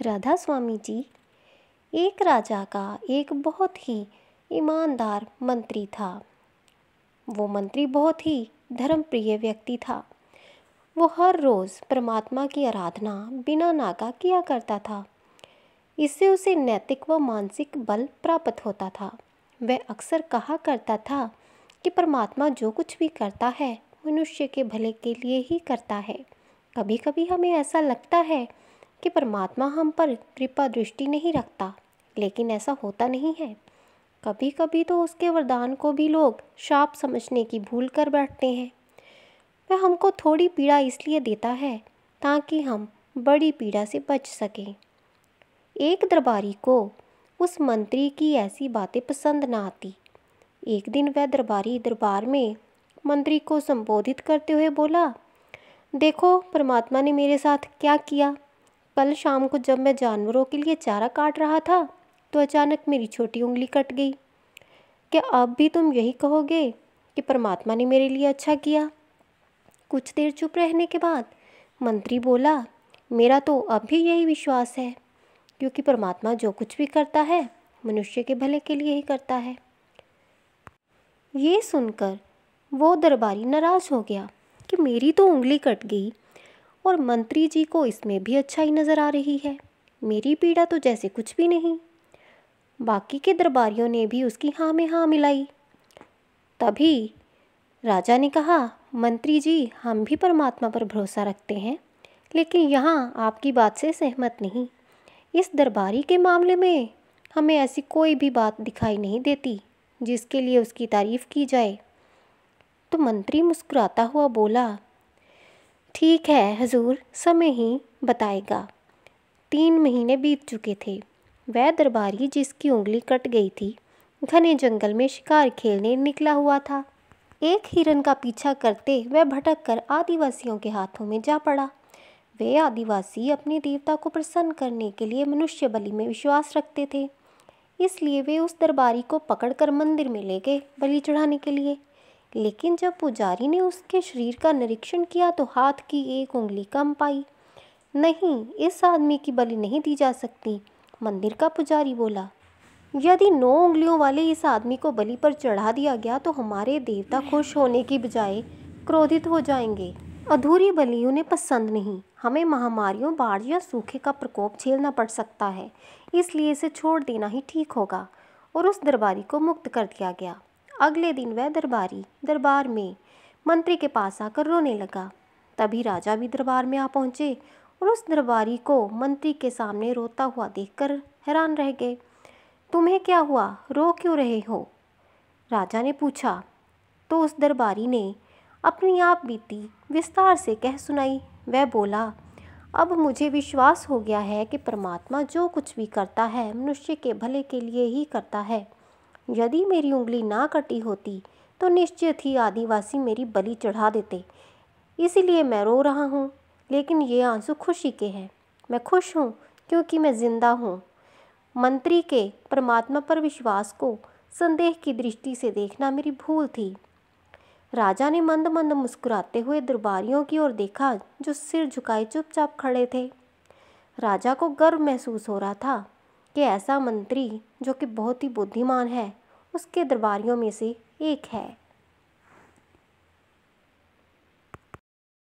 राधा स्वामी जी। एक राजा का एक बहुत ही ईमानदार मंत्री था। वो मंत्री बहुत ही धर्मप्रिय व्यक्ति था। वो हर रोज़ परमात्मा की आराधना बिना नागा किया करता था। इससे उसे नैतिक व मानसिक बल प्राप्त होता था। वह अक्सर कहा करता था कि परमात्मा जो कुछ भी करता है मनुष्य के भले के लिए ही करता है। कभी कभी हमें ऐसा लगता है कि परमात्मा हम पर कृपा दृष्टि नहीं रखता, लेकिन ऐसा होता नहीं है। कभी कभी तो उसके वरदान को भी लोग शाप समझने की भूल कर बैठते हैं। वह हमको थोड़ी पीड़ा इसलिए देता है ताकि हम बड़ी पीड़ा से बच सकें। एक दरबारी को उस मंत्री की ऐसी बातें पसंद न आती। एक दिन वह दरबारी दरबार में मंत्री को संबोधित करते हुए बोला, देखो परमात्मा ने मेरे साथ क्या किया। कल शाम को जब मैं जानवरों के लिए चारा काट रहा था तो अचानक मेरी छोटी उंगली कट गई। क्या अब भी तुम यही कहोगे कि परमात्मा ने मेरे लिए अच्छा किया? कुछ देर चुप रहने के बाद मंत्री बोला, मेरा तो अब भी यही विश्वास है, क्योंकि परमात्मा जो कुछ भी करता है मनुष्य के भले के लिए ही करता है। ये सुनकर वो दरबारी नाराज हो गया कि मेरी तो उंगली कट गई और मंत्री जी को इसमें भी अच्छाई नज़र आ रही है। मेरी पीड़ा तो जैसे कुछ भी नहीं। बाकी के दरबारियों ने भी उसकी हाँ में हाँ मिलाई। तभी राजा ने कहा, मंत्री जी हम भी परमात्मा पर भरोसा रखते हैं, लेकिन यहाँ आपकी बात से सहमत नहीं। इस दरबारी के मामले में हमें ऐसी कोई भी बात दिखाई नहीं देती जिसके लिए उसकी तारीफ़ की जाए। तो मंत्री मुस्कुराता हुआ बोला, ठीक है हजूर, समय ही बताएगा। 3 महीने बीत चुके थे। वह दरबारी जिसकी उंगली कट गई थी घने जंगल में शिकार खेलने निकला हुआ था। एक हिरन का पीछा करते वह भटक कर आदिवासियों के हाथों में जा पड़ा। वे आदिवासी अपने देवता को प्रसन्न करने के लिए मनुष्य बलि में विश्वास रखते थे, इसलिए वे उस दरबारी को पकड़कर मंदिर में ले गए बलि चढ़ाने के लिए। लेकिन जब पुजारी ने उसके शरीर का निरीक्षण किया तो हाथ की एक उंगली कम पाई। नहीं, इस आदमी की बलि नहीं दी जा सकती, मंदिर का पुजारी बोला। यदि 9 उंगलियों वाले इस आदमी को बलि पर चढ़ा दिया गया तो हमारे देवता खुश होने की बजाय क्रोधित हो जाएंगे। अधूरी बलि उन्हें पसंद नहीं। हमें महामारियों, बाढ़ या सूखे का प्रकोप झेलना पड़ सकता है, इसलिए इसे छोड़ देना ही ठीक होगा। और उस दरबारी को मुक्त कर दिया गया। अगले दिन वह दरबारी दरबार में मंत्री के पास आकर रोने लगा। तभी राजा भी दरबार में आ पहुँचे और उस दरबारी को मंत्री के सामने रोता हुआ देखकर हैरान रह गए। तुम्हें क्या हुआ, रो क्यों रहे हो? राजा ने पूछा। तो उस दरबारी ने अपनी आप बीती विस्तार से कह सुनाई। वह बोला, अब मुझे विश्वास हो गया है कि परमात्मा जो कुछ भी करता है मनुष्य के भले के लिए ही करता है। यदि मेरी उंगली ना कटी होती तो निश्चित ही आदिवासी मेरी बलि चढ़ा देते। इसीलिए मैं रो रहा हूँ, लेकिन ये आंसू खुशी के हैं। मैं खुश हूँ क्योंकि मैं जिंदा हूँ। मंत्री के परमात्मा पर विश्वास को संदेह की दृष्टि से देखना मेरी भूल थी। राजा ने मंद मंद मुस्कुराते हुए दरबारियों की ओर देखा जो सिर झुकाए चुपचाप खड़े थे। राजा को गर्व महसूस हो रहा था कि ऐसा मंत्री जो कि बहुत ही बुद्धिमान है उसके दरबारियों में से एक है।